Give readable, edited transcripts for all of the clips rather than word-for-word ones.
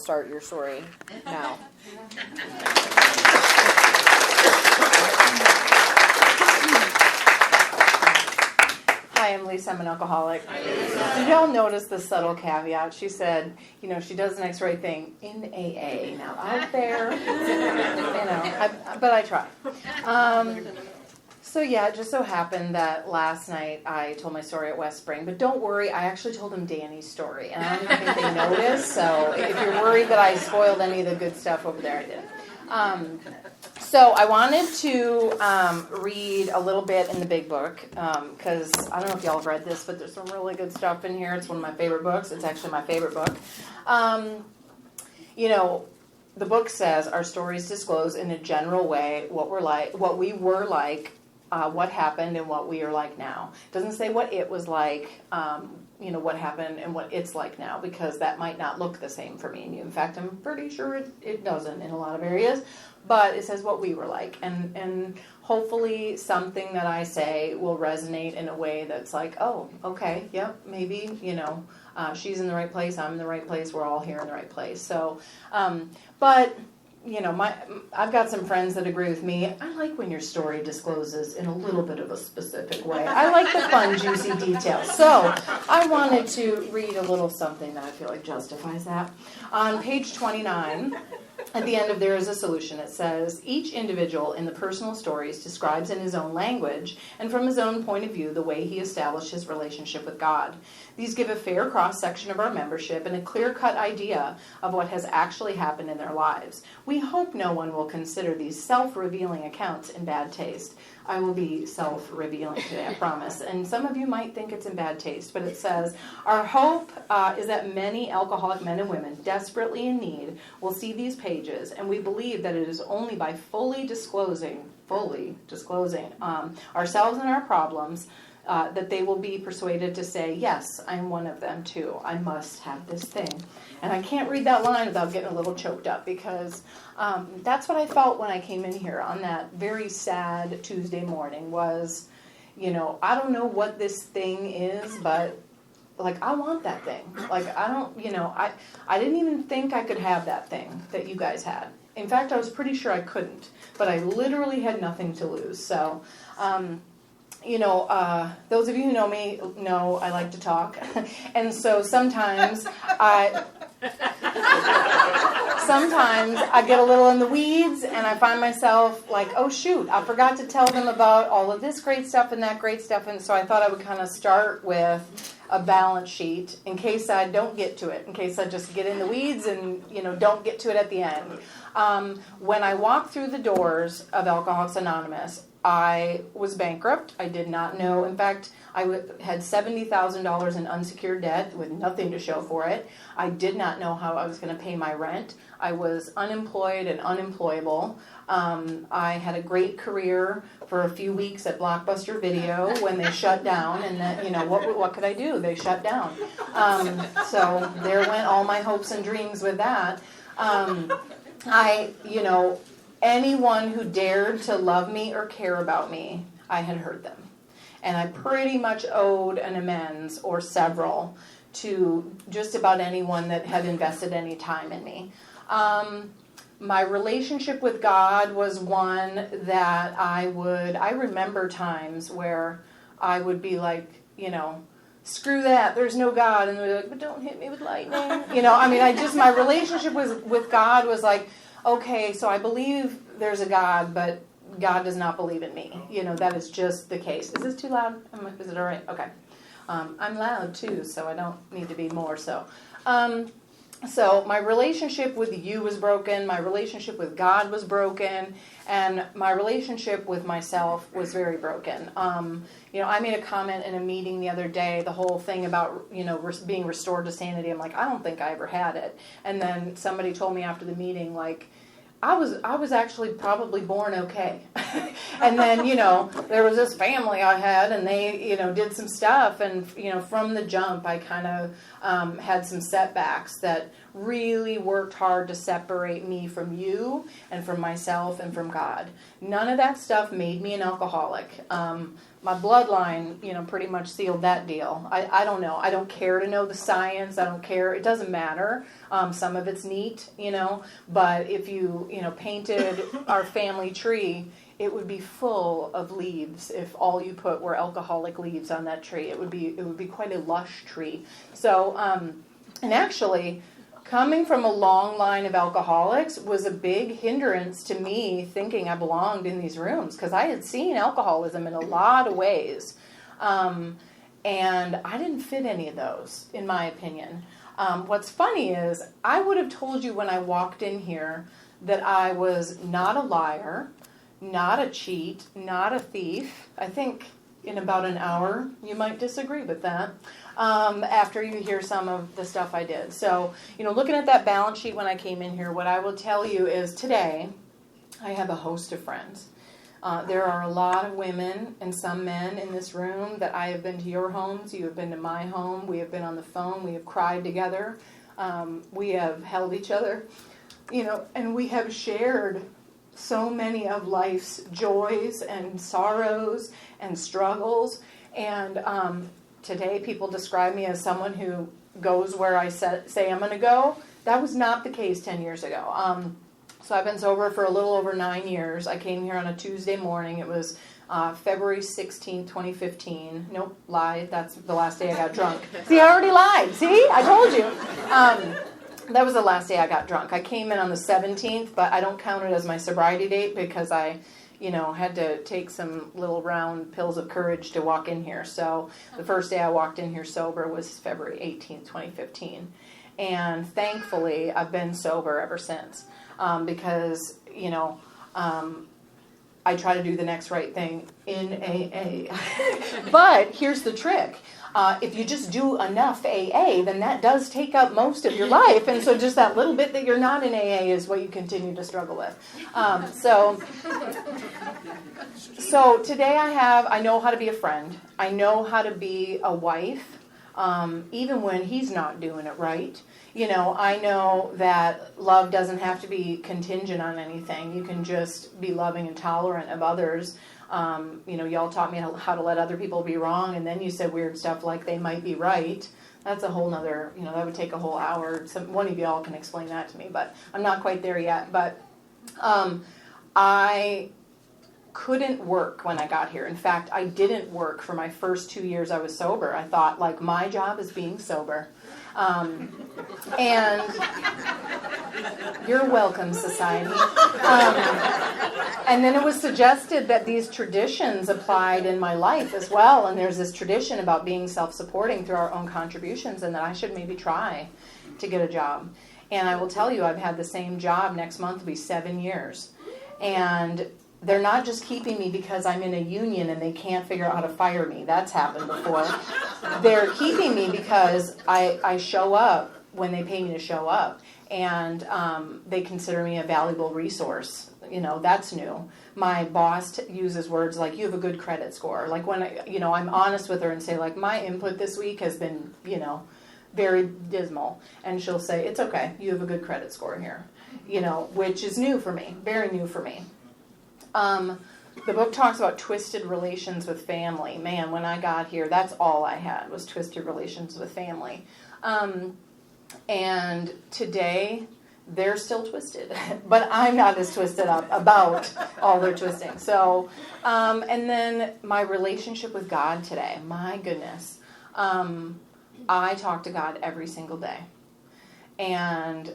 start your story now. Hi, I'm Lisa. I'm an alcoholic. Did y'all notice the subtle caveat? She said, she does an X-ray thing in AA. Now, out there, but I try. So yeah, it just so happened that last night I told my story at West Spring. But don't worry, I actually told them Danny's story. And I don't even think they noticed. So if you're worried that I spoiled any of the good stuff over there, I didn't. So I wanted to read a little bit in the big book, because I don't know if y'all have read this, but there's some really good stuff in here. It's one of my favorite books. It's actually my favorite book. The book says our stories disclose in a general way what we were like, what happened, and what we are like now. It doesn't say what it was like, what happened and what it's like now, because that might not look the same for me and you. In fact, I'm pretty sure it doesn't in a lot of areas. But it says what we were like, and hopefully something that I say will resonate in a way that's like, oh, okay, yep, maybe, she's in the right place, I'm in the right place, we're all here in the right place. So, but, I've got some friends that agree with me. I like when your story discloses in a little bit of a specific way. I like the fun, juicy details. So I wanted to read a little something that I feel like justifies that. On page 29, at the end of There is a Solution, it says, each individual in the personal stories describes in his own language and from his own point of view the way he established his relationship with God. These give a fair cross-section of our membership and a clear-cut idea of what has actually happened in their lives. We hope no one will consider these self-revealing accounts in bad taste. I will be self-revealing today, I promise. And some of you might think it's in bad taste, but it says, our hope is that many alcoholic men and women desperately in need will see these pages, and we believe that it is only by fully disclosing ourselves and our problems that they will be persuaded to say, yes, I'm one of them too. I must have this thing. And I can't read that line without getting a little choked up, because that's what I felt when I came in here on that very sad Tuesday morning was, I don't know what this thing is, but I want that thing. I didn't even think I could have that thing that you guys had. In fact, I was pretty sure I couldn't, but I literally had nothing to lose. So, those of you who know me know I like to talk. And so sometimes I get a little in the weeds and I find myself like, oh shoot, I forgot to tell them about all of this great stuff and that great stuff. And so I thought I would kind of start with a balance sheet in case I don't get to it, in case I just get in the weeds and, don't get to it at the end. When I walked through the doors of Alcoholics Anonymous, I was bankrupt. I did not know. In fact, I had $70,000 in unsecured debt with nothing to show for it. I did not know how I was going to pay my rent. I was unemployed and unemployable. I had a great career for a few weeks at Blockbuster Video when they shut down. And then, what could I do? They shut down. So there went all my hopes and dreams with that. Anyone who dared to love me or care about me, I had hurt them. And I pretty much owed an amends or several to just about anyone that had invested any time in me. My relationship with God was one that I remember times where I would be like, screw that, there's no God. And they'd be like, but don't hit me with lightning. My relationship with God was like, okay, so I believe there's a God, but God does not believe in me. That is just the case. Is this too loud? Is it all right? Okay. I'm loud too, so I don't need to be more so. So my relationship with you was broken, my relationship with God was broken, and my relationship with myself was very broken. I made a comment in a meeting the other day, the whole thing about, being restored to sanity. I'm like, I don't think I ever had it. And then somebody told me after the meeting, like, I was actually probably born okay. And then, there was this family I had and they, did some stuff. And, from the jump, I kind of had some setbacks that really worked hard to separate me from you and from myself and from God. None of that stuff made me an alcoholic. My bloodline, pretty much sealed that deal. I don't know. I don't care to know the science. I don't care. It doesn't matter. Some of it's neat, but if you, painted our family tree, it would be full of leaves if all you put were alcoholic leaves on that tree. It would be quite a lush tree. So, and actually, coming from a long line of alcoholics was a big hindrance to me thinking I belonged in these rooms, because I had seen alcoholism in a lot of ways. And I didn't fit any of those, in my opinion. What's funny is I would have told you when I walked in here that I was not a liar, not a cheat, not a thief. I think in about an hour you might disagree with that. After you hear some of the stuff I did. So, looking at that balance sheet when I came in here, what I will tell you is today I have a host of friends. There are a lot of women and some men in this room that I have been to your homes. You have been to my home. We have been on the phone. We have cried together. We have held each other, and we have shared so many of life's joys and sorrows and struggles. And today, people describe me as someone who goes where I say I'm going to go. That was not the case 10 years ago. So I've been sober for a little over 9 years. I came here on a Tuesday morning. It was February 16th, 2015. Nope, lied. That's the last day I got drunk. See, I already lied. See? I told you. That was the last day I got drunk. I came in on the 17th, but I don't count it as my sobriety date because I had to take some little round pills of courage to walk in here. So the first day I walked in here sober was February 18th, 2015. And thankfully, I've been sober ever since because, I try to do the next right thing in AA. But here's the trick. If you just do enough AA, then that does take up most of your life. And so just that little bit that you're not in AA is what you continue to struggle with. So today I know how to be a friend. I know how to be a wife, even when he's not doing it right. I know that love doesn't have to be contingent on anything. You can just be loving and tolerant of others. Y'all taught me how to let other people be wrong, and then you said weird stuff like they might be right. That's a whole nother, that would take a whole hour. One of y'all can explain that to me, but I'm not quite there yet. But I couldn't work when I got here. In fact, I didn't work for my first 2 years I was sober. I thought, my job is being sober. And you're welcome, society. And then it was suggested that these traditions applied in my life as well. And there's this tradition about being self-supporting through our own contributions, and that I should maybe try to get a job. And I will tell you, I've had the same job. Next month will be 7 years. And they're not just keeping me because I'm in a union and they can't figure out how to fire me. That's happened before. They're keeping me because I show up when they pay me to show up. And they consider me a valuable resource. That's new. My boss uses words like, you have a good credit score. Like when I'm honest with her and say, my input this week has been, very dismal. And she'll say, it's okay. You have a good credit score here. Which is new for me. Very new for me. The book talks about twisted relations with family. Man, when I got here, that's all I had was twisted relations with family. And today, they're still twisted. But I'm not as twisted up about all their twisting. So, and then my relationship with God today. My goodness. I talk to God every single day. And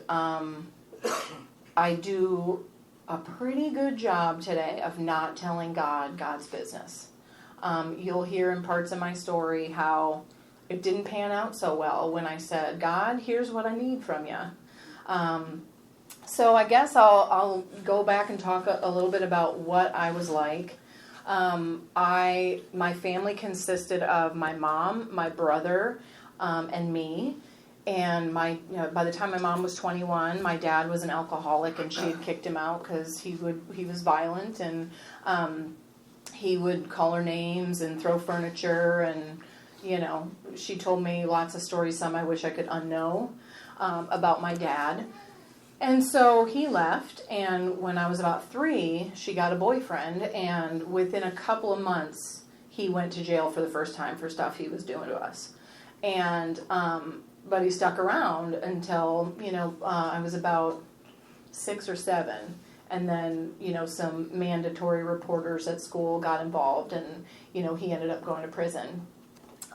I do a pretty good job today of not telling God God's business. You'll hear in parts of my story how it didn't pan out so well when I said, God, here's what I need from you. So I guess I'll go back and talk a little bit about what I was like. My family consisted of my mom, my brother, and me. And by the time my mom was 21, my dad was an alcoholic, and she had kicked him out because he was violent, and he would call her names and throw furniture, and she told me lots of stories. Some I wish I could unknow. about my dad. And so he left, and when I was about 3, she got a boyfriend, and within a couple of months, he went to jail for the first time for stuff he was doing to us. And, but he stuck around until, I was about 6 or 7. And then, some mandatory reporters at school got involved, and, he ended up going to prison.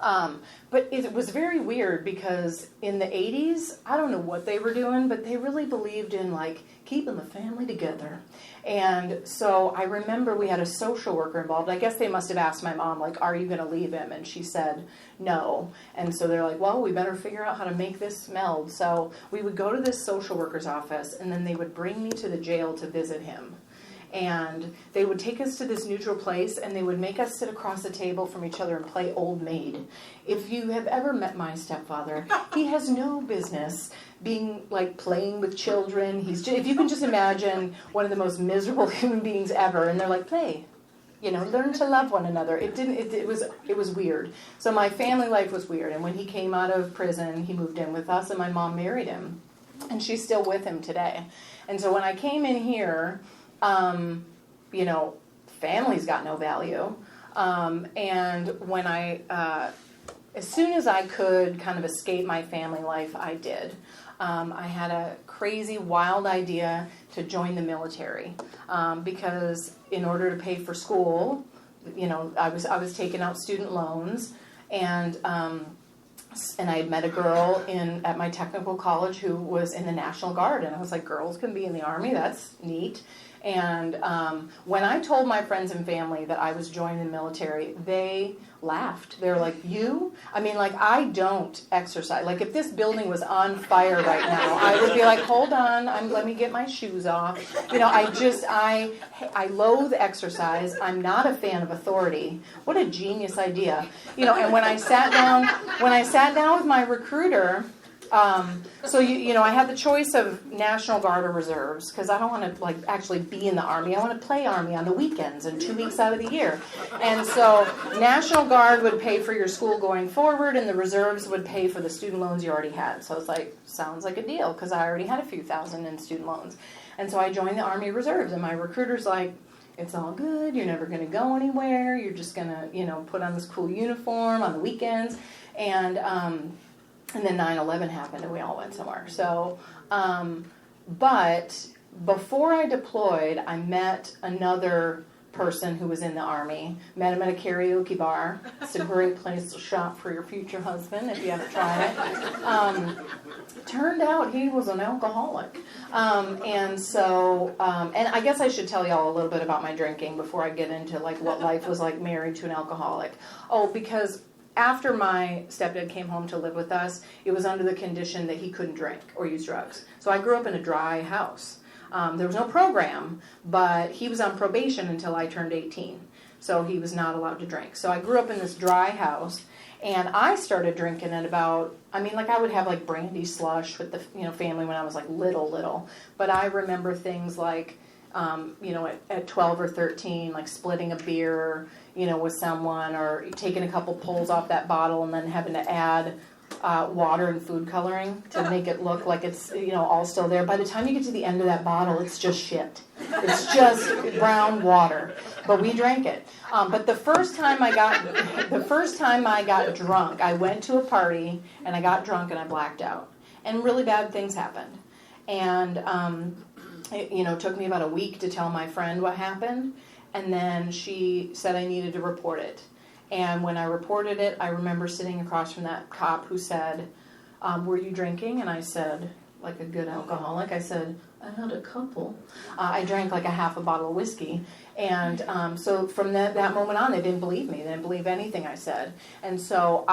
But it was very weird because in the 80s, I don't know what they were doing, but they really believed in, keeping the family together. And so I remember we had a social worker involved. I guess they must have asked my mom, are you going to leave him? And she said no. And so they're like, well, we better figure out how to make this meld. So we would go to this social worker's office, and then they would bring me to the jail to visit him. And they would take us to this neutral place, and they would make us sit across the table from each other and play old maid. If you have ever met my stepfather, he has no business being playing with children. If you can just imagine one of the most miserable human beings ever, and they're like, play, learn to love one another. It was weird. So my family life was weird. And when he came out of prison, he moved in with us, and my mom married him, and she's still with him today. And so when I came in here, family's got no value. And when as soon as I could kind of escape my family life, I did. I had a crazy, wild idea to join the military because in order to pay for school, I was taking out student loans, and I had met a girl at my technical college who was in the National Guard, and I was like, girls can be in the Army, that's neat. And when I told my friends and family that I was joining the military, they laughed. They were like, you? I don't exercise. If this building was on fire right now, I would be like, hold on, let me get my shoes off. I loathe exercise. I'm not a fan of authority. What a genius idea. And when I sat down with my recruiter, I had the choice of National Guard or Reserves because I don't want to actually be in the Army. I want to play Army on the weekends and 2 weeks out of the year. And so National Guard would pay for your school going forward, and the Reserves would pay for the student loans you already had. So it's sounds like a deal because I already had a few thousand in student loans. And so I joined the Army Reserves, and my recruiter's like, it's all good. You're never going to go anywhere. You're just going to, put on this cool uniform on the weekends. And then 9/11 happened, and we all went somewhere. So, but before I deployed, I met another person who was in the Army. Met him at a karaoke bar. It's a great place to shop for your future husband if you haven't tried it. Turned out he was an alcoholic. And I guess I should tell y'all a little bit about my drinking before I get into what life was like married to an alcoholic. Because after my stepdad came home to live with us, it was under the condition that he couldn't drink or use drugs. So I grew up in a dry house. There was no program, but he was on probation until I turned 18. So he was not allowed to drink. So I grew up in this dry house, and I started drinking at about, I would have brandy slush with the family when I was little. But I remember things at 12 or 13, splitting a beer, with someone, or taking a couple pulls off that bottle and then having to add water and food coloring to make it look like it's, all still there. By the time you get to the end of that bottle, it's just shit. It's just brown water. But we drank it. But the first time I got drunk, I went to a party and I got drunk and I blacked out. And really bad things happened. And it took me about a week to tell my friend what happened. And then she said I needed to report it. And when I reported it, I remember sitting across from that cop who said, were you drinking? And I said, like a good alcoholic, I said, I had a couple. I drank a half a bottle of whiskey. And so from that moment on, they didn't believe me. They didn't believe anything I said. And so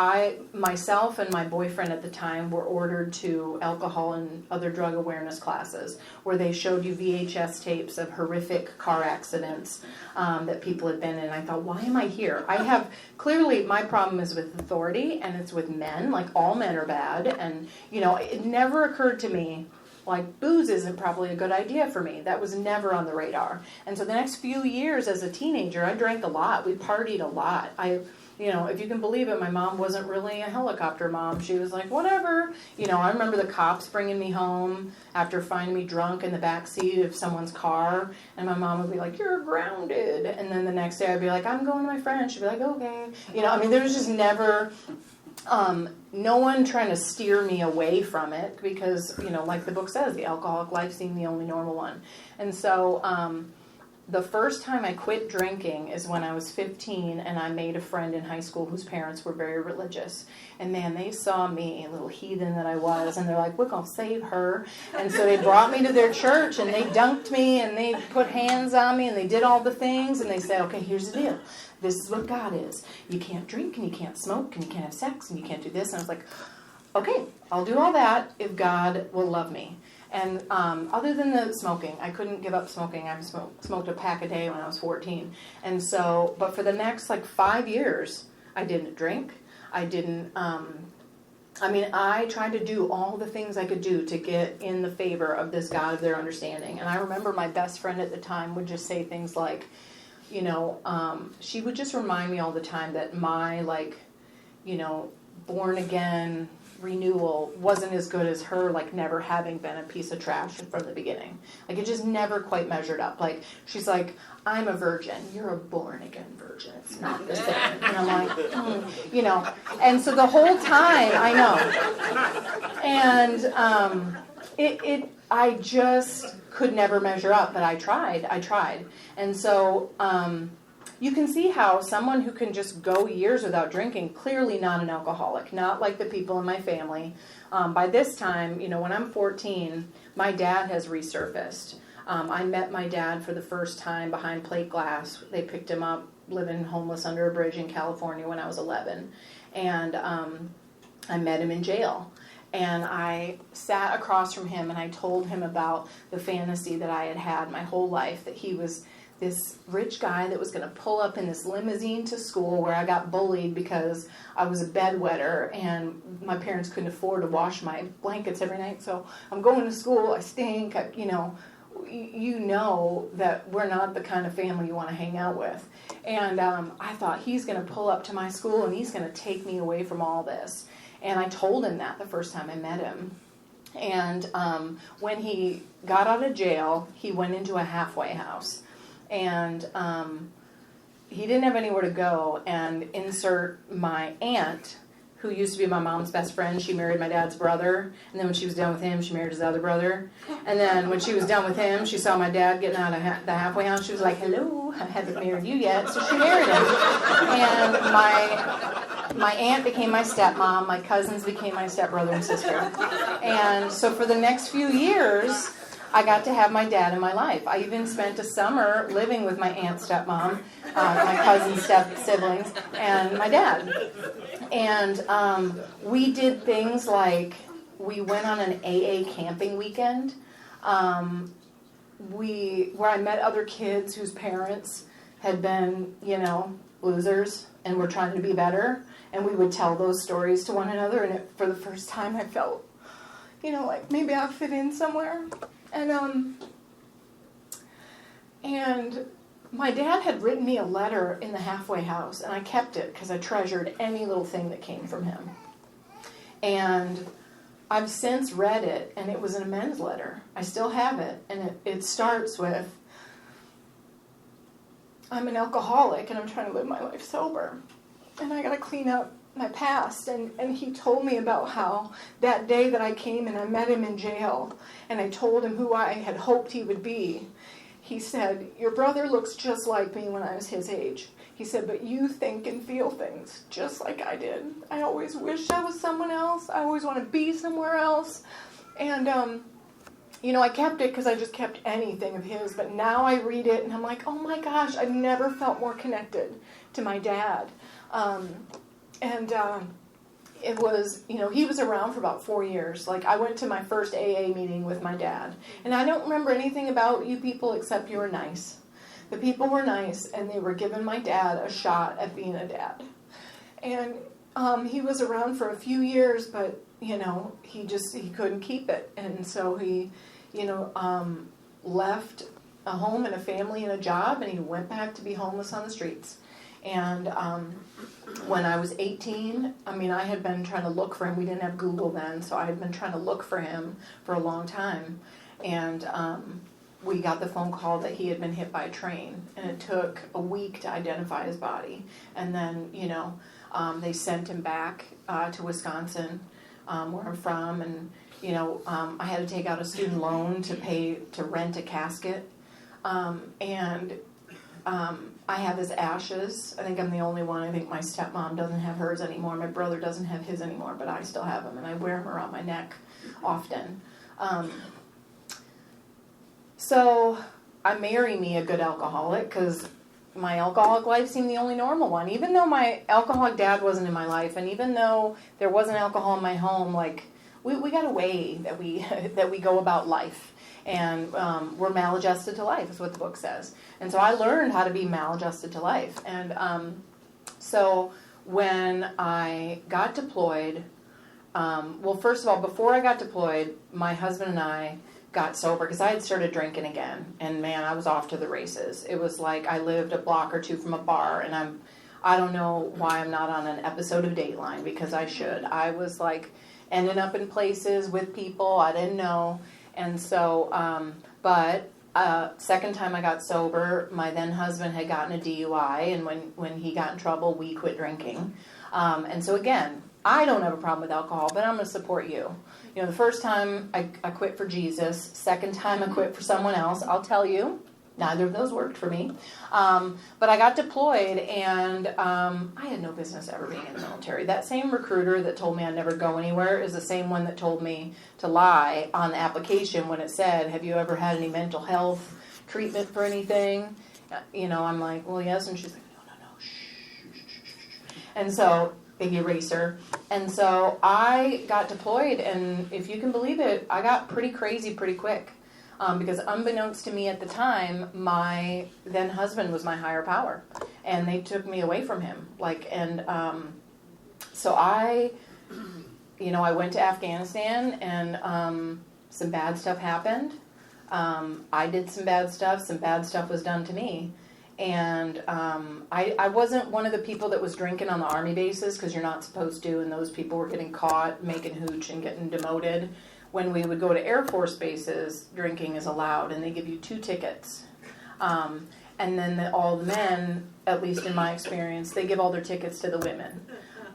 myself and my boyfriend at the time were ordered to alcohol and other drug awareness classes where they showed you VHS tapes of horrific car accidents that people had been in. I thought, why am I here? Clearly my problem is with authority, and it's with men. All men are bad. And, it never occurred to me like, booze isn't probably a good idea for me. That was never on the radar. And so the next few years as a teenager, I drank a lot. We partied a lot. If you can believe it, my mom wasn't really a helicopter mom. She was like, whatever. I remember the cops bringing me home after finding me drunk in the back seat of someone's car. And my mom would be like, you're grounded. And then the next day I'd be like, I'm going to my friend. She'd be like, okay. There was just never... no one trying to steer me away from it because, like the book says, the alcoholic life seemed the only normal one. And so the first time I quit drinking is when I was 15, and I made a friend in high school whose parents were very religious. And man, they saw me, little heathen that I was, and they're like, we're going to save her. And so they brought me to their church, and they dunked me, and they put hands on me, and they did all the things, and they said, okay, here's the deal. This is what God is. You can't drink, and you can't smoke, and you can't have sex, and you can't do this. And I was like, okay, I'll do all that if God will love me. And other than the smoking, I couldn't give up smoking. I smoked a pack a day when I was 14. And so, but for the next 5 years, I didn't drink. I didn't, I tried to do all the things I could do to get in the favor of this God of their understanding. And I remember my best friend at the time would just say things like, she would just remind me all the time that my, born again renewal wasn't as good as her, never having been a piece of trash from the beginning. It just never quite measured up. She's like, I'm a virgin. You're a born again virgin. It's not the same. And I'm like, And so the whole time, I know. And I just could never measure up, but I tried. And so you can see how someone who can just go years without drinking, clearly not an alcoholic, not like the people in my family. By this time, when I'm 14, my dad has resurfaced. I met my dad for the first time behind plate glass. They picked him up living homeless under a bridge in California when I was 11. And I met him in jail. And I sat across from him and I told him about the fantasy that I had had my whole life, that he was this rich guy that was going to pull up in this limousine to school where I got bullied because I was a bedwetter and my parents couldn't afford to wash my blankets every night. So I'm going to school, I stink, you know that we're not the kind of family you want to hang out with. And I thought, he's going to pull up to my school and he's going to take me away from all this. And I told him that the first time I met him. And when he got out of jail, he went into a halfway house. And he didn't have anywhere to go. And insert my aunt, who used to be my mom's best friend. She married my dad's brother. And then when she was done with him, she married his other brother. And then when she was done with him, she saw my dad getting out of the halfway house. She was like, hello, I haven't married you yet. So she married him. And my aunt became my stepmom. My cousins became my stepbrother and sister. And so for the next few years, I got to have my dad in my life. I even spent a summer living with my aunt's stepmom, my cousin's siblings, and my dad. And we did things like we went on an AA camping weekend where I met other kids whose parents had been, losers and were trying to be better. And we would tell those stories to one another. And for the first time, I felt, like maybe I'll fit in somewhere. And my dad had written me a letter in the halfway house, and I kept it because I treasured any little thing that came from him. And I've since read it, and it was an amends letter. I still have it, and it starts with, I'm an alcoholic, and I'm trying to live my life sober, and I got to clean up my past. And he told me about how that day that I came and I met him in jail, and I told him who I had hoped he would be. He said, your brother looks just like me when I was his age. He said, but you think and feel things just like I did. I always wish I was someone else. I always want to be somewhere else. And, I kept it because I just kept anything of his. But now I read it and I'm like, oh my gosh, I've never felt more connected to my dad. It was, he was around for about 4 years. I went to my first AA meeting with my dad. And I don't remember anything about you people except you were nice. The people were nice, and they were giving my dad a shot at being a dad. And he was around for a few years, but he couldn't keep it. And so he, left a home and a family and a job, and he went back to be homeless on the streets. And when I was 18, I had been trying to look for him. We didn't have Google then, so I had been trying to look for him for a long time. And we got the phone call that he had been hit by a train, and it took a week to identify his body. And then, they sent him back to Wisconsin, where I'm from, and, I had to take out a student loan to rent a casket. I have his ashes. I think I'm the only one. I think my stepmom doesn't have hers anymore. My brother doesn't have his anymore, but I still have them, and I wear them around my neck often. So I marry me a good alcoholic, because my alcoholic life seemed the only normal one. Even though my alcoholic dad wasn't in my life, and even though there wasn't alcohol in my home, like we got a way that we go about life. And we're maladjusted to life, is what the book says. And so I learned how to be maladjusted to life. And so when I got deployed, first of all, before I got deployed, my husband and I got sober, because I had started drinking again. And man, I was off to the races. It was like I lived a block or two from a bar, and I don't know why I'm not on an episode of Dateline, because I should. I was like ending up in places with people I didn't know. And so, second time I got sober, my then husband had gotten a DUI, and when he got in trouble, we quit drinking. And so again, I don't have a problem with alcohol, but I'm going to support you. The first time I quit for Jesus, second time I quit for someone else. I'll tell you, neither of those worked for me. But I got deployed, and I had no business ever being in the military. That same recruiter that told me I'd never go anywhere is the same one that told me to lie on the application when it said, "Have you ever had any mental health treatment for anything?" I'm like, "Well, yes." And she's like, no, shh. And so, big eraser. And so I got deployed, and if you can believe it, I got pretty crazy pretty quick. Because unbeknownst to me at the time, my then husband was my higher power, and they took me away from him. So I went to Afghanistan, and some bad stuff happened. I did some bad stuff was done to me. And I wasn't one of the people that was drinking on the army bases, because you're not supposed to, and those people were getting caught making hooch and getting demoted. When we would go to Air Force bases, drinking is allowed, and they give you 2 tickets. And then all the men, at least in my experience, they give all their tickets to the women.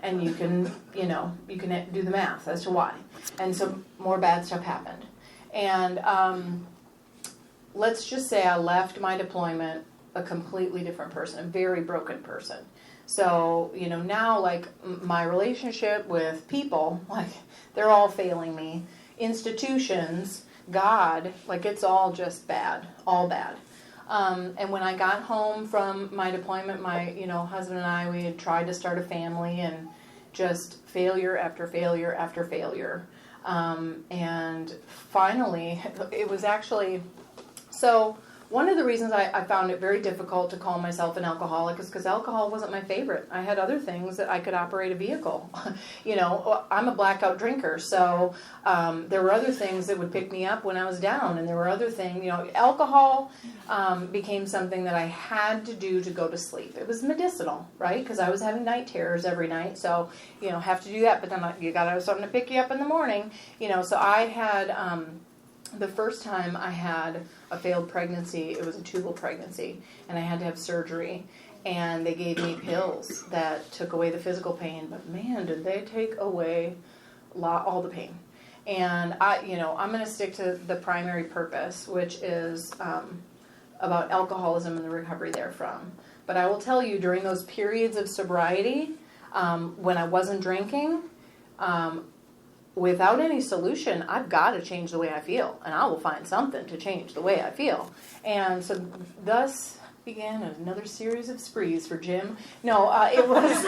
And you can do the math as to why. And so more bad stuff happened. And let's just say I left my deployment a completely different person, a very broken person. So, now, my relationship with people, they're all failing me. Institutions, God, it's all just bad, all bad. And when I got home from my deployment, my, husband and I, we had tried to start a family, and just failure after failure after failure. And finally, it was actually, so one of the reasons I found it very difficult to call myself an alcoholic is because alcohol wasn't my favorite. I had other things that I could operate a vehicle. I'm a blackout drinker, so there were other things that would pick me up when I was down, and there were other things, alcohol became something that I had to do to go to sleep. It was medicinal, right? Because I was having night terrors every night, so, have to do that, but then you got to have something to pick you up in the morning, so I had, the first time I had a failed pregnancy, it was a tubal pregnancy, and I had to have surgery, and they gave me pills that took away the physical pain, but man, did they take away all the pain. And I'm going to stick to the primary purpose, which is about alcoholism and the recovery therefrom. But I will tell you, during those periods of sobriety, when I wasn't drinking, without any solution, I've got to change the way I feel, and I will find something to change the way I feel. And so thus began another series of sprees for Jim. No, it was,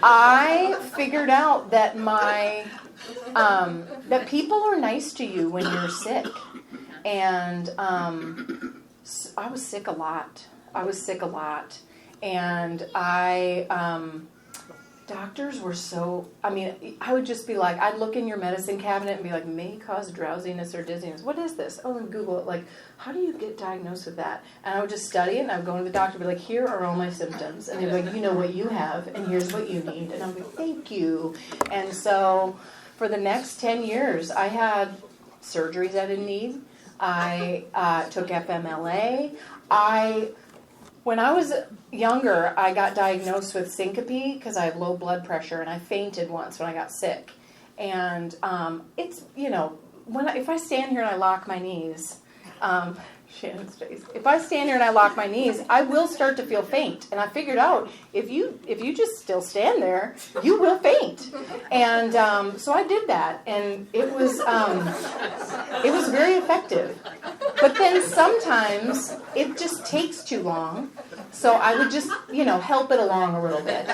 I figured out that that people are nice to you when you're sick. And I was sick a lot. And I doctors were so, I would just be like, I'd look in your medicine cabinet and be like, may cause drowsiness or dizziness. What is this? Oh, and Google it. Like, how do you get diagnosed with that? And I would just study it, and I would go to the doctor and be like, here are all my symptoms. And they'd be like, you know what you have, and here's what you need. And I'd be like, thank you. And so for the next 10 years, I had surgeries I didn't need. I took FMLA. When I was younger, I got diagnosed with syncope because I have low blood pressure, and I fainted once when I got sick. And it's, if I stand here and I lock my knees, Shannon's face. If I stand here and I lock my knees, I will start to feel faint. And I figured out if you just still stand there, you will faint. And so I did that, and it was very effective. But then sometimes it just takes too long, so I would just help it along a little bit.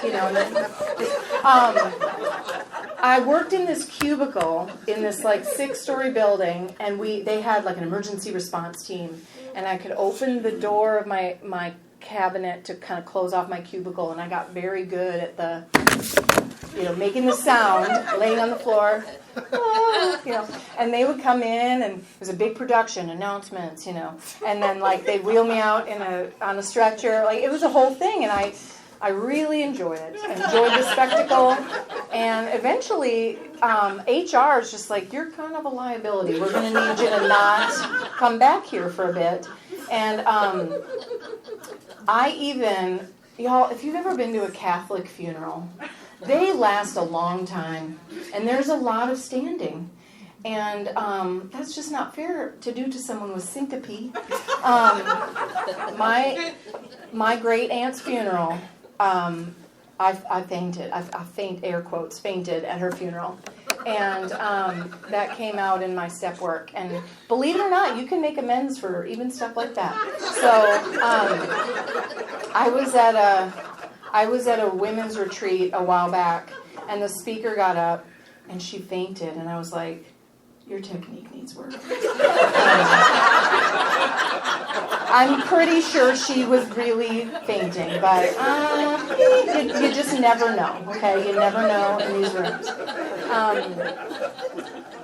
I worked in this cubicle in this 6-story building, and they had an emergency response team, and I could open the door of my cabinet to kind of close off my cubicle, and I got very good at the making the sound, laying on the floor, and they would come in, and it was a big production, announcements, and then they'd wheel me out on a stretcher, it was a whole thing, and I really enjoyed it. I enjoyed the spectacle, and eventually HR is just you're kind of a liability. We're going to need you to not come back here for a bit. And y'all, if you've ever been to a Catholic funeral, they last a long time, and there's a lot of standing. And that's just not fair to do to someone with syncope. My great aunt's funeral, I fainted. I air quotes, fainted at her funeral. And that came out in my step work. And believe it or not, you can make amends for even stuff like that. So I was at a women's retreat a while back, and the speaker got up, and she fainted, and I was like, your technique needs work. I'm pretty sure she was really fainting, but you just never know, okay? You never know in these rooms.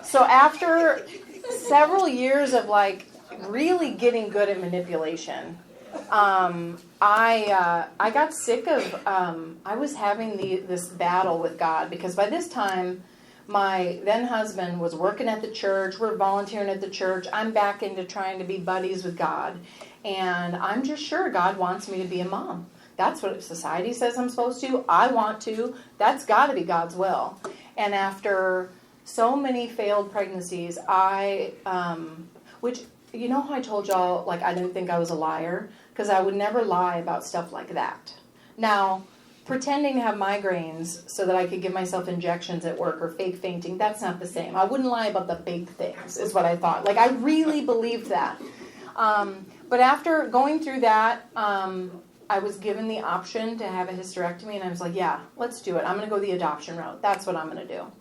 So after several years of really getting good at manipulation, I got sick of, I was having this battle with God, because by this time, my then husband was working at the church, we're volunteering at the church, I'm back into trying to be buddies with God, and I'm just sure God wants me to be a mom. That's what society says I'm supposed to. I want to. That's got to be God's will. And after so many failed pregnancies, which, how I told y'all, I didn't think I was a liar? Because I would never lie about stuff like that. Now, pretending to have migraines so that I could give myself injections at work or fake fainting, that's not the same. I wouldn't lie about the big things, is what I thought. I really believed that. But after going through that, I was given the option to have a hysterectomy, and I was like, yeah, let's do it. I'm going to go the adoption route. That's what I'm going to do.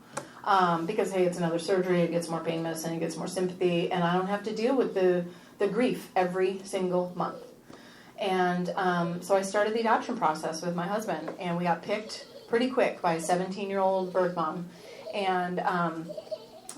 Because, hey, it's another surgery, it gets more pain medicine, it gets more sympathy, and I don't have to deal with the grief every single month. And so I started the adoption process with my husband, and we got picked pretty quick by a 17-year-old birth mom. And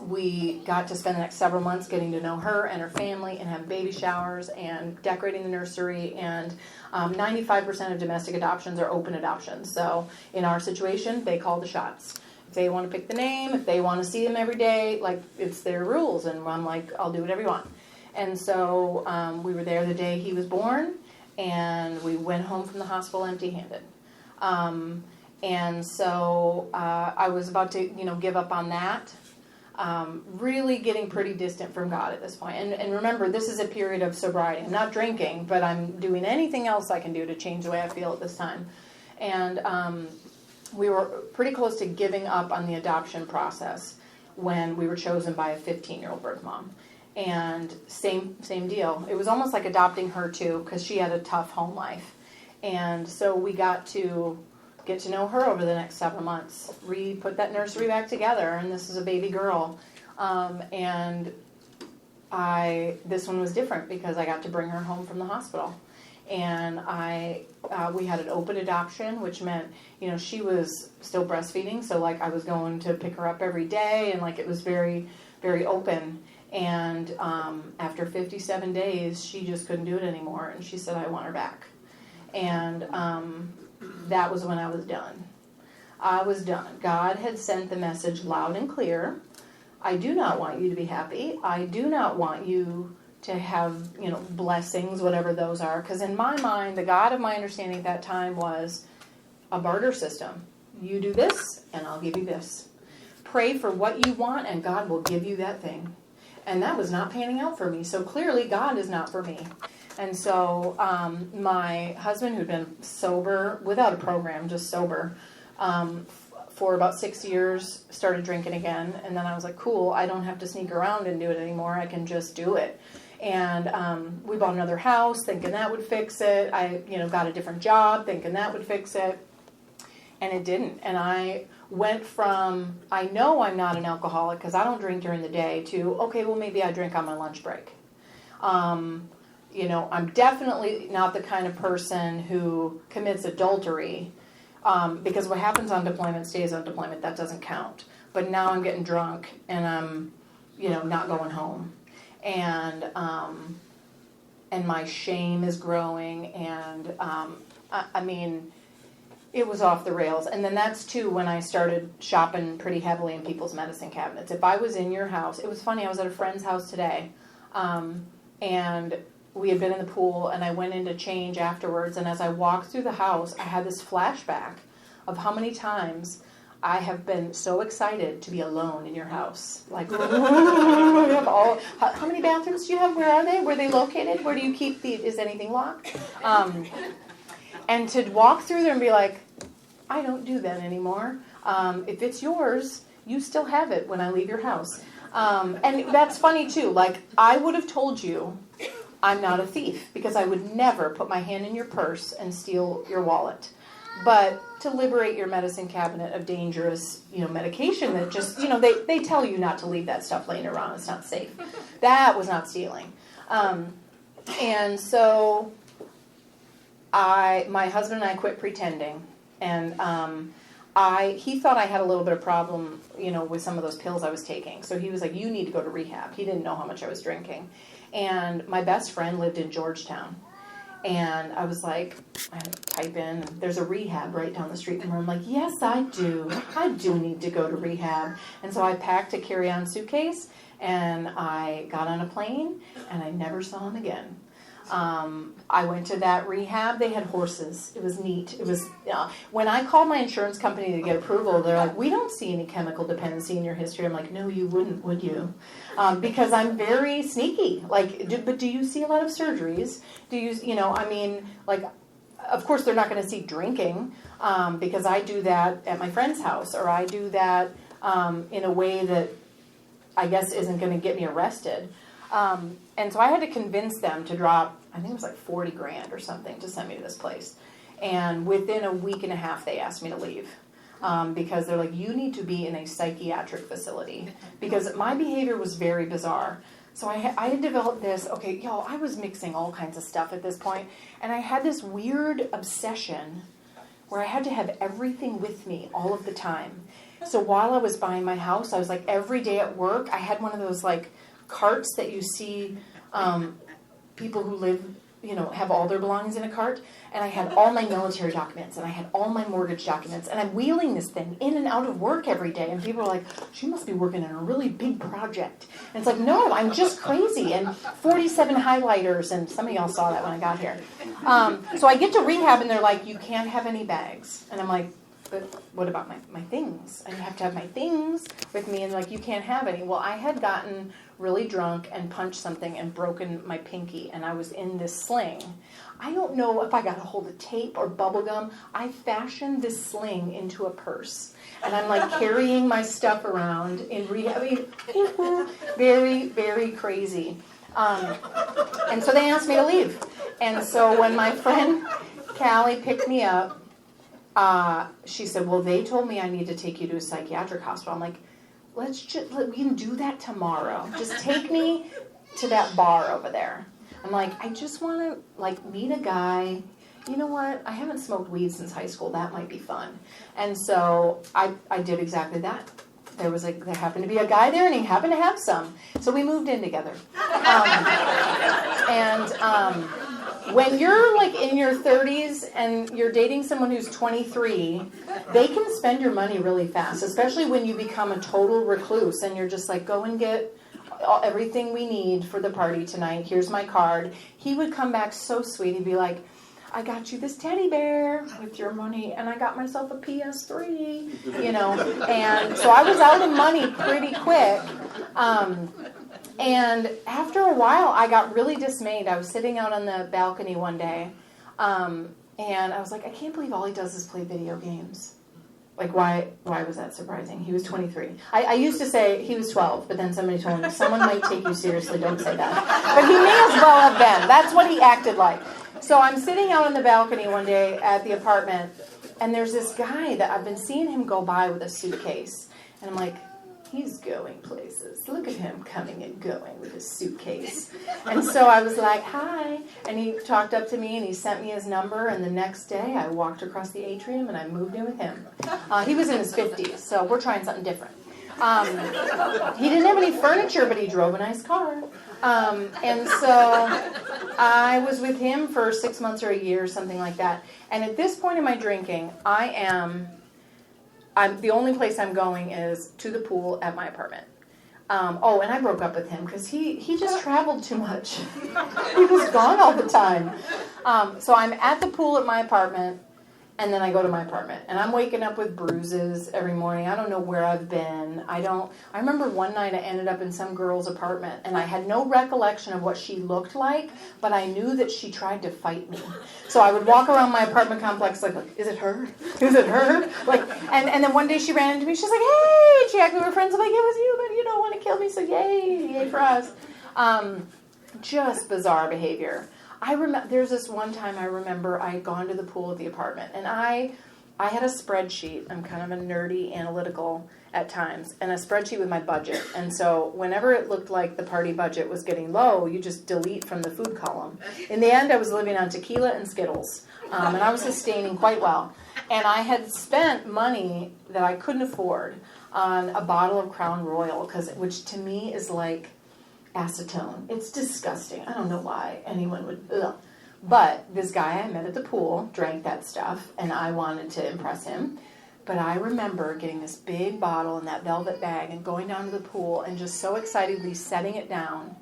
we got to spend the next several months getting to know her and her family and have baby showers and decorating the nursery. And 95% of domestic adoptions are open adoptions. So in our situation, they call the shots. If they want to pick the name, if they want to see them every day, it's their rules. And I'm like, I'll do whatever you want. And so we were there the day he was born. And we went home from the hospital empty-handed. And so I was about to, give up on that. Really getting pretty distant from God at this point. And remember, this is a period of sobriety. I'm not drinking, but I'm doing anything else I can do to change the way I feel at this time. And we were pretty close to giving up on the adoption process when we were chosen by a 15-year-old birth mom. And same deal. It was almost like adopting her too, because she had a tough home life. And so we got to get to know her over the next several months. We put that nursery back together, and this is a baby girl. And this one was different because I got to bring her home from the hospital. And we had an open adoption, which meant, she was still breastfeeding. So like I was going to pick her up every day, and like it was very, very open. And after 57 days, she just couldn't do it anymore. And she said, I want her back. And that was when I was done. I was done. God had sent the message loud and clear. I do not want you to be happy. I do not want you to have, blessings, whatever those are. Because in my mind, the God of my understanding at that time was a barter system. You do this, and I'll give you this. Pray for what you want, and God will give you that thing. And that was not panning out for me. So clearly, God is not for me. And so my husband, who'd been sober, without a program, just sober, for about 6 years, started drinking again. And then I was like, cool, I don't have to sneak around and do it anymore. I can just do it. And we bought another house thinking that would fix it. I, got a different job thinking that would fix it. And it didn't. And I went from, I know I'm not an alcoholic because I don't drink during the day, to, okay, well, maybe I drink on my lunch break. I'm definitely not the kind of person who commits adultery, because what happens on deployment stays on deployment. That doesn't count. But now I'm getting drunk and I'm, not going home. And my shame is growing, and it was off the rails. And then that's too when I started shopping pretty heavily in people's medicine cabinets. If I was in your house, it was funny, I was at a friend's house today, and we had been in the pool, and I went in to change afterwards, and as I walked through the house, I had this flashback of how many times I have been so excited to be alone in your house. Like, how many bathrooms do you have? Where are they? Where are they located? Where do you keep is anything locked? And to walk through there and be like, I don't do that anymore. If it's yours, you still have it when I leave your house. And that's funny too. Like, I would have told you I'm not a thief, because I would never put my hand in your purse and steal your wallet. But to liberate your medicine cabinet of dangerous, medication that just, they tell you not to leave that stuff laying around. It's not safe. That was not stealing. And so my husband and I quit pretending. And he thought I had a little bit of problem, with some of those pills I was taking. So he was like, you need to go to rehab. He didn't know how much I was drinking. And my best friend lived in Georgetown. And I was like, I had to type in, and there's a rehab right down the street from her. I'm like, yes, I do. I do need to go to rehab. And so I packed a carry-on suitcase, and I got on a plane, and I never saw him again. I went to that rehab. They had horses. It was neat. It was when I called my insurance company to get approval, they're like, we don't see any chemical dependency in your history. I'm like, no, you wouldn't, would you? Because I'm very sneaky. Like, but do you see a lot of surgeries? Do you, of course they're not going to see drinking, because I do that at my friend's house, or I do that in a way that I guess isn't going to get me arrested. And so I had to convince them to drop, I think it was like $40,000 or something, to send me to this place. And within a week and a half, they asked me to leave. Because they're like, you need to be in a psychiatric facility. Because my behavior was very bizarre. So I had developed this, I was mixing all kinds of stuff at this point. And I had this weird obsession where I had to have everything with me all of the time. So while I was buying my house, I was like, every day at work, I had one of those like carts that you see people who live, have all their belongings in a cart. And I had all my military documents, and I had all my mortgage documents, and I'm wheeling this thing in and out of work every day. And people are like, she must be working on a really big project. And it's like, no, I'm just crazy. And 47 highlighters, and some of y'all saw that when I got here. So I get to rehab, and they're like, you can't have any bags. And I'm like, but what about my things? I have to have my things with me, and like, you can't have any. Well, I had gotten really drunk and punched something and broken my pinky, and I was in this sling. I don't know if I got a hold of tape or bubble gum. I fashioned this sling into a purse, and I'm like carrying my stuff around in rehab. I mean, very, very crazy. And so they asked me to leave. And so when my friend Callie picked me up, she said, well, they told me I need to take you to a psychiatric hospital. I'm like, we can do that tomorrow. Just take me to that bar over there. I'm like, I just want to like meet a guy. You know what? I haven't smoked weed since high school. That might be fun. And so I did exactly that. There happened to be a guy there, and he happened to have some. So we moved in together. When you're like in your 30s and you're dating someone who's 23, they can spend your money really fast, especially when you become a total recluse and you're just like, go and get everything we need for the party tonight. Here's my card. He would come back so sweet. He'd be like, I got you this teddy bear with your money, and I got myself a PS3, And so I was out of money pretty quick. And after a while, I got really dismayed. I was sitting out on the balcony one day, and I was like, I can't believe all he does is play video games. Like, why was that surprising? He was 23. I used to say he was 12, but then somebody told me, someone might take you seriously, don't say that. But he may as well have been. That's what he acted like. So I'm sitting out on the balcony one day at the apartment, and there's this guy that I've been seeing him go by with a suitcase. And I'm like, he's going places. Look at him coming and going with his suitcase. And so I was like, hi. And he talked up to me, and he sent me his number. And the next day, I walked across the atrium, and I moved in with him. He was in his 50s, so we're trying something different. He didn't have any furniture, but he drove a nice car. And so I was with him for 6 months or a year, something like that. And at this point in my drinking, I'm the only place I'm going is to the pool at my apartment. And I broke up with him because he just traveled too much. He was gone all the time. So I'm at the pool at my apartment, and then I go to my apartment. And I'm waking up with bruises every morning. I don't know where I've been. I remember one night I ended up in some girl's apartment, and I had no recollection of what she looked like, but I knew that she tried to fight me. So I would walk around my apartment complex like, is it her? Is it her? Like, and then one day she ran into me. She's like, hey, Jack, we were friends. I'm like, it was you, but you don't want to kill me, so yay for us. Just bizarre behavior. There's this one time I remember I had gone to the pool at the apartment, and I had a spreadsheet. I'm kind of a nerdy analytical at times, and a spreadsheet with my budget. And so whenever it looked like the party budget was getting low, you just delete from the food column. In the end, I was living on tequila and Skittles, and I was sustaining quite well. And I had spent money that I couldn't afford on a bottle of Crown Royal, which to me is like acetone. It's disgusting. I don't know why anyone would. Ugh. But this guy I met at the pool drank that stuff, and I wanted to impress him. But I remember getting this big bottle in that velvet bag and going down to the pool and just so excitedly setting it down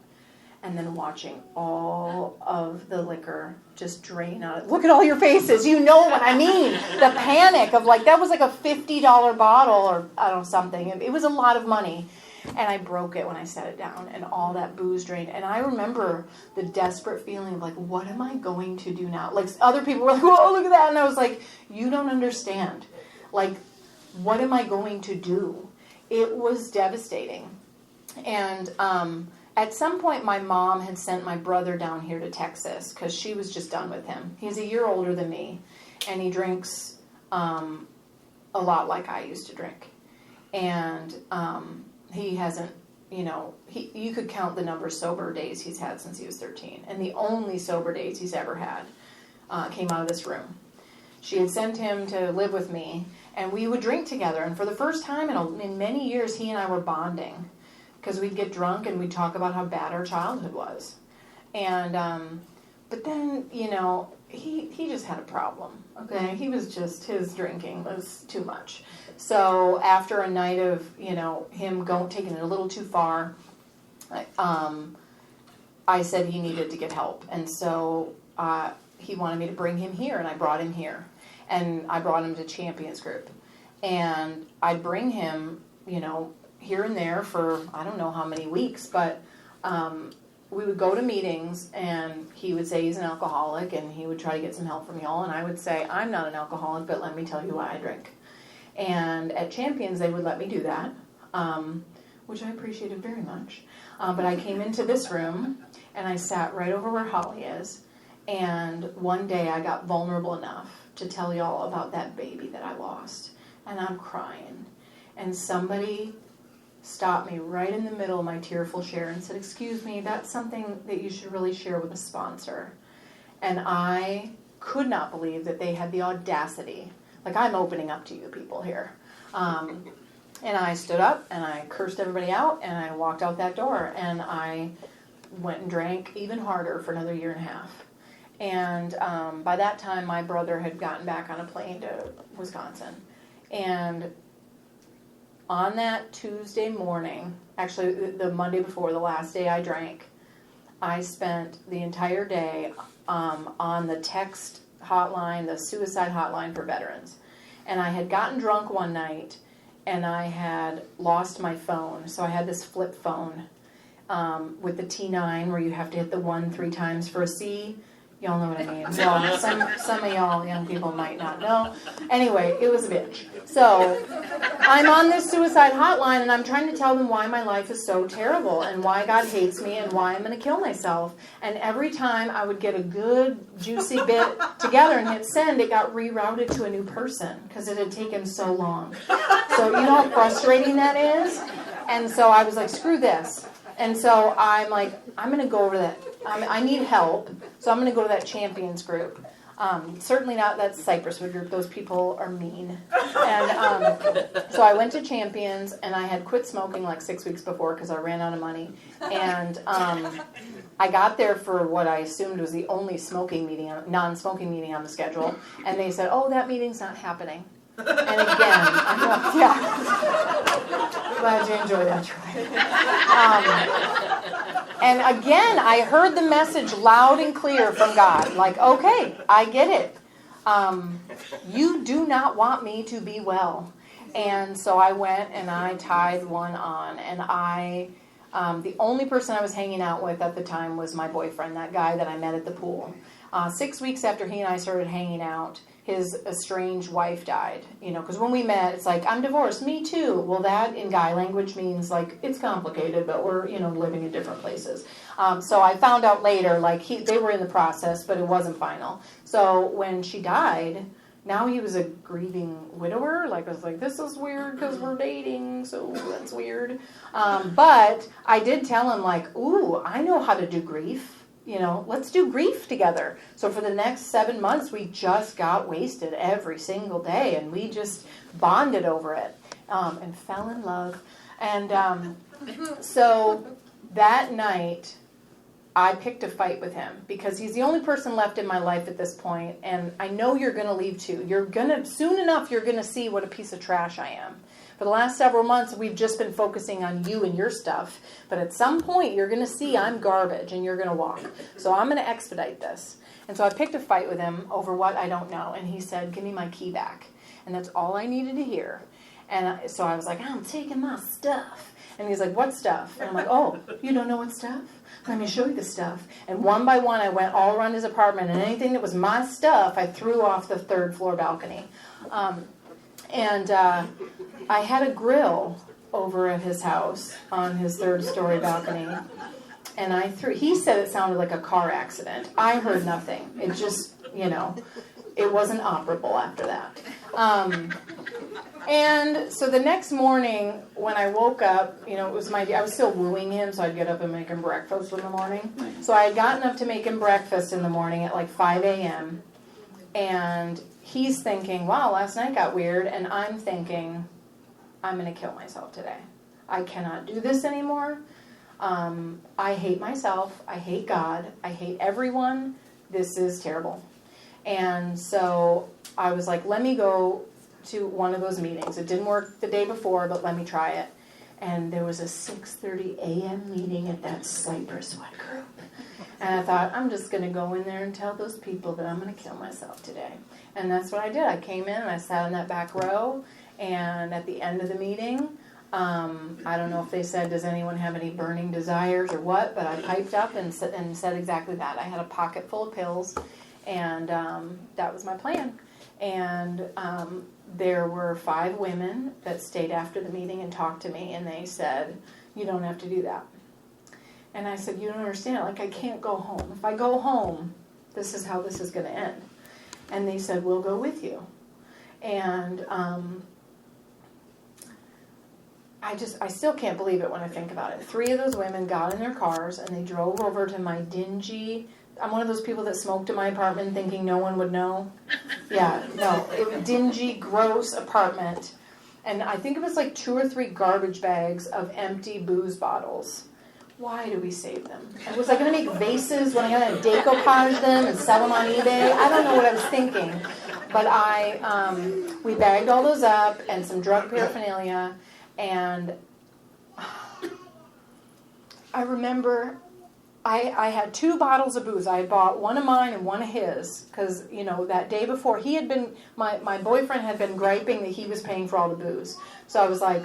and then watching all of the liquor just drain out. Look at all your faces. You know what I mean. The panic of that was like a $50 bottle or I don't know, something. It was a lot of money. And I broke it when I set it down, and all that booze drained. And I remember the desperate feeling of what am I going to do now? Other people were like, whoa, look at that. And I was like, you don't understand. What am I going to do? It was devastating. And at some point, my mom had sent my brother down here to Texas because she was just done with him. He's a year older than me, and he drinks a lot like I used to drink. And he hasn't, you could count the number of sober days he's had since he was 13. And the only sober days he's ever had came out of this room. She had sent him to live with me, and we would drink together. And for the first time in many years, he and I were bonding because we'd get drunk and we'd talk about how bad our childhood was. And, but then, he just had a problem, okay? He was just, his drinking was too much. So after a night of, him taking it a little too far, I said he needed to get help. And so he wanted me to bring him here, and I brought him here. And I brought him to Champions Group. And I'd bring him, here and there for I don't know how many weeks, but we would go to meetings, and he would say he's an alcoholic, and he would try to get some help from y'all, and I would say, I'm not an alcoholic, but let me tell you why I drink. And at Champions, they would let me do that, which I appreciated very much. But I came into this room, and I sat right over where Holly is, and one day I got vulnerable enough to tell y'all about that baby that I lost, and I'm crying. And somebody stopped me right in the middle of my tearful share and said, "Excuse me, that's something that you should really share with a sponsor." And I could not believe that they had the audacity. Like, I'm opening up to you people here. And I stood up and I cursed everybody out and I walked out that door and I went and drank even harder for another year and a half. And by that time, my brother had gotten back on a plane to Wisconsin. And on that Tuesday morning, actually the Monday before, the last day I drank, I spent the entire day on the text hotline, the suicide hotline for veterans. And I had gotten drunk one night, and I had lost my phone. So I had this flip phone with the T9 where you have to hit the 1 3 times for a C. Y'all know what I mean. Well, some of y'all young people might not know. Anyway, it was a bitch. So I'm on this suicide hotline, and I'm trying to tell them why my life is so terrible and why God hates me and why I'm going to kill myself. And every time I would get a good, juicy bit together and hit send, it got rerouted to a new person because it had taken so long. So you know how frustrating that is? And so I was like, screw this. And so I'm like, I'm going to go over that. I need help, so I'm going to go to that champions group. Certainly not that Cypresswood group. Those people are mean. And so I went to Champions, and I had quit smoking like 6 weeks before because I ran out of money. And I got there for what I assumed was the only non-smoking meeting on the schedule. And they said, "Oh, that meeting's not happening." And again, I'm like, yeah. Glad you enjoyed that, Troy. And again, I heard the message loud and clear from God. Like, okay, I get it. You do not want me to be well. And so I went and I tied one on. And the only person I was hanging out with at the time was my boyfriend, that guy that I met at the pool. 6 weeks after he and I started hanging out, his estranged wife died, because when we met, it's like, I'm divorced, me too. Well, that in guy language means like, it's complicated, but we're, living in different places. So I found out later, like they were in the process, but it wasn't final. So when she died, now he was a grieving widower. Like, I was like, this is weird because we're dating, so that's weird. But I did tell him like, ooh, I know how to do grief. Let's do grief together. So for the next 7 months, we just got wasted every single day, and we just bonded over it and fell in love. And so that night, I picked a fight with him because he's the only person left in my life at this point, and I know you're going to leave too. Soon enough, you're going to see what a piece of trash I am. For the last several months, we've just been focusing on you and your stuff. But at some point, you're going to see I'm garbage and you're going to walk. So I'm going to expedite this. And so I picked a fight with him over what I don't know. And he said, give me my key back. And that's all I needed to hear. And so I was like, I'm taking my stuff. And he's like, what stuff? And I'm like, oh, you don't know what stuff? Let me show you the stuff. And one by one, I went all around his apartment. And anything that was my stuff, I threw off the 3rd floor balcony. I had a grill over at his house on his 3rd story balcony. And he said it sounded like a car accident. I heard nothing. It just, it wasn't operable after that. And so the next morning when I woke up, it was I was still wooing him, so I'd get up and make him breakfast in the morning. So I had gotten up to make him breakfast in the morning at like 5 a.m. And he's thinking, wow, last night got weird. And I'm thinking, I'm going to kill myself today. I cannot do this anymore. I hate myself. I hate God. I hate everyone. This is terrible. And so I was like, let me go to one of those meetings. It didn't work the day before, but let me try it. And there was a 6:30 a.m. meeting at that Cypresswood group. And I thought, I'm just going to go in there and tell those people that I'm going to kill myself today. And that's what I did. I came in and I sat in that back row. And at the end of the meeting, I don't know if they said, does anyone have any burning desires or what, but I piped up and said exactly that. I had a pocket full of pills, and that was my plan. And there were 5 women that stayed after the meeting and talked to me, and they said, you don't have to do that. And I said, you don't understand, like I can't go home. If I go home, this is how this is going to end. And they said, we'll go with you. And I still can't believe it when I think about it. 3 of those women got in their cars and they drove over to my dingy, I'm one of those people that smoked in my apartment thinking no one would know. Yeah, no, it was dingy, gross apartment. And I think it was like 2 or 3 garbage bags of empty booze bottles. Why do we save them? And was I going to make vases when I going to decoupage them and sell them on eBay? I don't know what I was thinking. But we bagged all those up and some drug paraphernalia. And I remember I had 2 bottles of booze. I had bought one of mine and one of his. Because, that day before, he had been, my boyfriend had been griping that he was paying for all the booze. So I was like,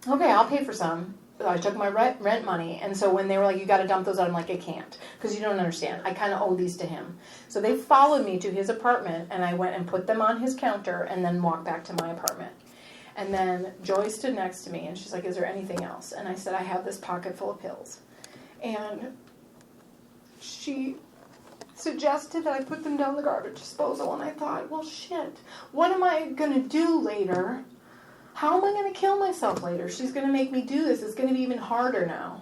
okay, I'll pay for some. I took my rent money, and so when they were like, you got to dump those out, I'm like, I can't, because you don't understand. I kind of owe these to him. So they followed me to his apartment, and I went and put them on his counter, and then walked back to my apartment. And then Joy stood next to me, and she's like, is there anything else? And I said, I have this pocket full of pills. And she suggested that I put them down the garbage disposal, and I thought, well, shit, what am I going to do later? How am I going to kill myself later? She's going to make me do this. It's going to be even harder now.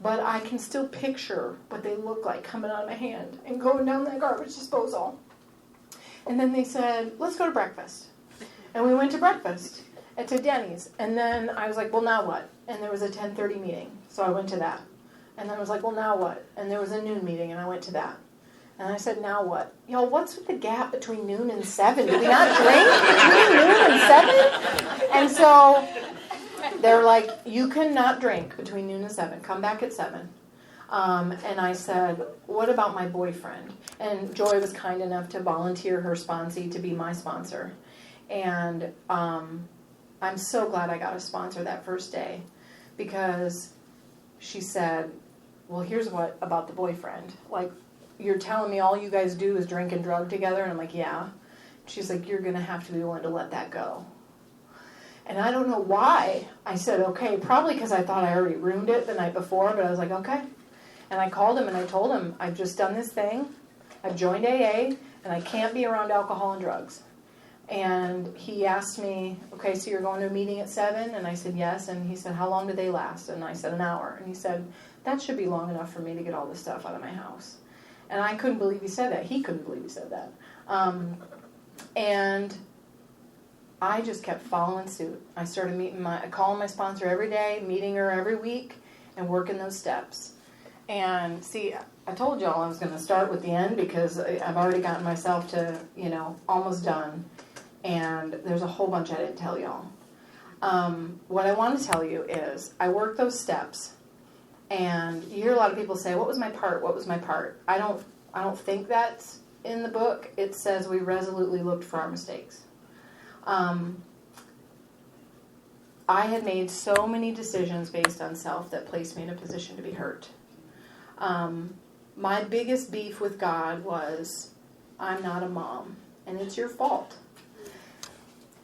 But I can still picture what they look like coming out of my hand and going down that garbage disposal. And then they said, let's go to breakfast. And we went to breakfast to Denny's. And then I was like, well, now what? And there was a 10:30 meeting. So I went to that. And then I was like, well, now what? And there was a noon meeting, and I went to that. And I said, now what? Y'all, what's with the gap between noon and 7? Do we not drink between noon and 7? And so they're like, you cannot drink between noon and 7. Come back at 7. And I said, what about my boyfriend? And Joy was kind enough to volunteer her sponsee to be my sponsor. And I'm so glad I got a sponsor that first day, because she said, well, here's what about the boyfriend. Like, you're telling me all you guys do is drink and drug together? And I'm like, yeah. She's like, you're going to have to be willing to let that go. And I don't know why I said, okay, probably because I thought I already ruined it the night before, but I was like, okay. And I called him and I told him, I've just done this thing. I've joined AA, and I can't be around alcohol and drugs. And he asked me, okay, so you're going to a meeting at 7? And I said, yes. And he said, how long do they last? And I said, an hour. And he said, that should be long enough for me to get all this stuff out of my house. And I couldn't believe he said that. He couldn't believe he said that. And I just kept following suit. I started calling my sponsor every day, meeting her every week, and working those steps. And see, I told y'all I was going to start with the end, because I've already gotten myself to, almost done. And there's a whole bunch I didn't tell y'all. What I want to tell you is I worked those steps. And you hear a lot of people say, what was my part? What was my part? I don't think that's in the book. It says we resolutely looked for our mistakes. I had made so many decisions based on self that placed me in a position to be hurt. My biggest beef with God was, I'm not a mom, and it's your fault.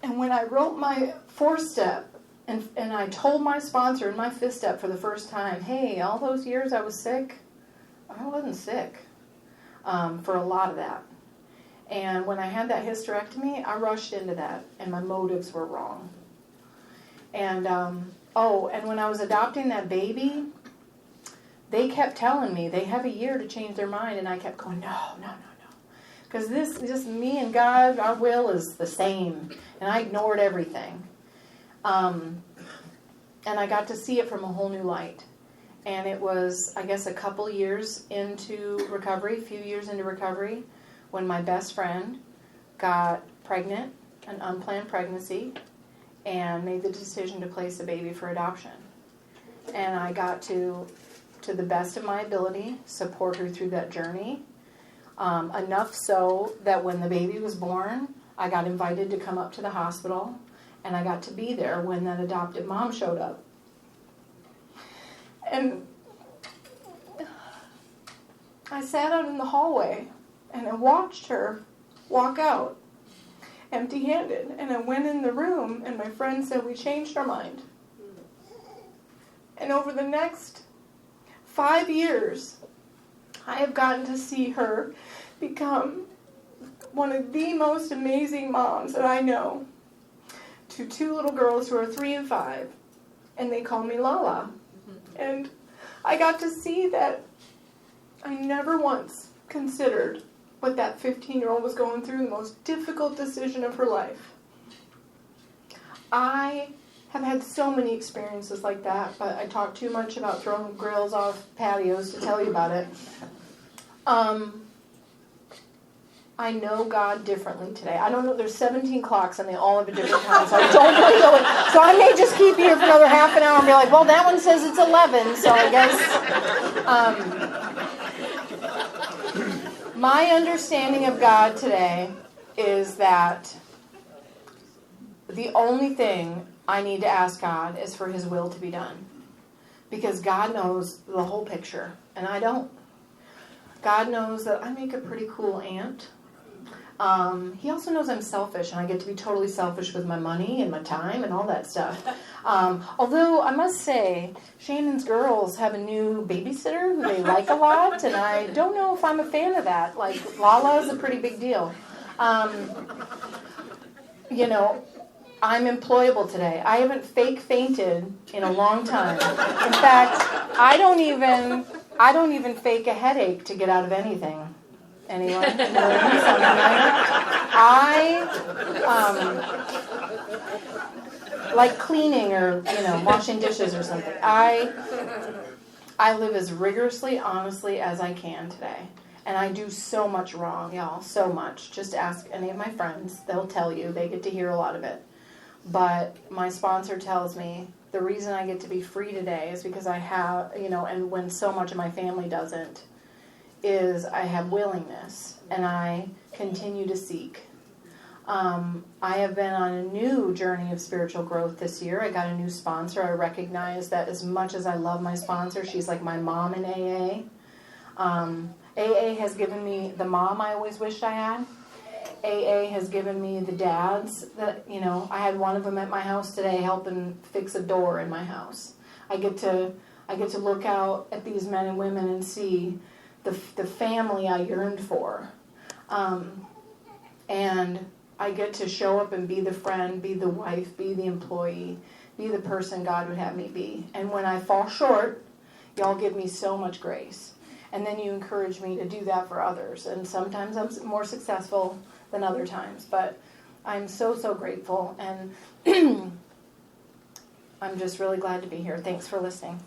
And when I wrote my 4th step, and I told my sponsor in my 5th step for the first time, hey, all those years I was sick, I wasn't sick for a lot of that. And when I had that hysterectomy, I rushed into that, and my motives were wrong. And, and when I was adopting that baby, they kept telling me they have a year to change their mind, and I kept going, no. Because this, just me and God, our will is the same. And I ignored everything. And I got to see it from a whole new light. And it was, I guess, a couple years into recovery, a few years into recovery, when my best friend got pregnant, an unplanned pregnancy, and made the decision to place a baby for adoption. And I got to the best of my ability, support her through that journey. Enough so that when the baby was born, I got invited to come up to the hospital, and I got to be there when that adopted mom showed up. And I sat out in the hallway, and I watched her walk out empty-handed. And I went in the room, and my friend said, we changed our mind. And over the next 5 years, I have gotten to see her become one of the most amazing moms that I know to 2 little girls who are 3 and 5. and they call me Lala. And I got to see that I never once considered what that 15-year-old was going through, the most difficult decision of her life. I have had so many experiences like that, but I talk too much about throwing grills off patios to tell you about it. I know God differently today. I don't know. There's 17 clocks and they all have a different time, so I don't really know it. So I may just keep you here for another half an hour and be like, well, that one says it's 11, so I guess. My understanding of God today is that the only thing I need to ask God is for His will to be done. Because God knows the whole picture, and I don't. God knows that I make a pretty cool aunt. He also knows I'm selfish, and I get to be totally selfish with my money and my time and all that stuff. Although, I must say, Shannon's girls have a new babysitter who they like a lot, and I don't know if I'm a fan of that. Like, Lala is a pretty big deal. You know, I'm employable today. I haven't fake fainted in a long time. In fact, I don't even fake a headache to get out of anything. Anyone? Like cleaning or, washing dishes or something. I live as rigorously, honestly as I can today. And I do so much wrong, y'all, so much. Just ask any of my friends. They'll tell you. They get to hear a lot of it. But my sponsor tells me the reason I get to be free today is because I have, and when so much of my family doesn't, is I have willingness and I continue to seek. I have been on a new journey of spiritual growth this year. I got a new sponsor. I recognize that as much as I love my sponsor, she's like my mom in AA. AA has given me the mom I always wished I had. AA has given me the dads that, I had one of them at my house today helping fix a door in my house. I get to look out at these men and women and see the family I yearned for. And I get to show up and be the friend, be the wife, be the employee, be the person God would have me be. And when I fall short, y'all give me so much grace. And then you encourage me to do that for others. And sometimes I'm more successful than other times. But I'm so, so grateful. And I'm just really glad to be here. Thanks for listening.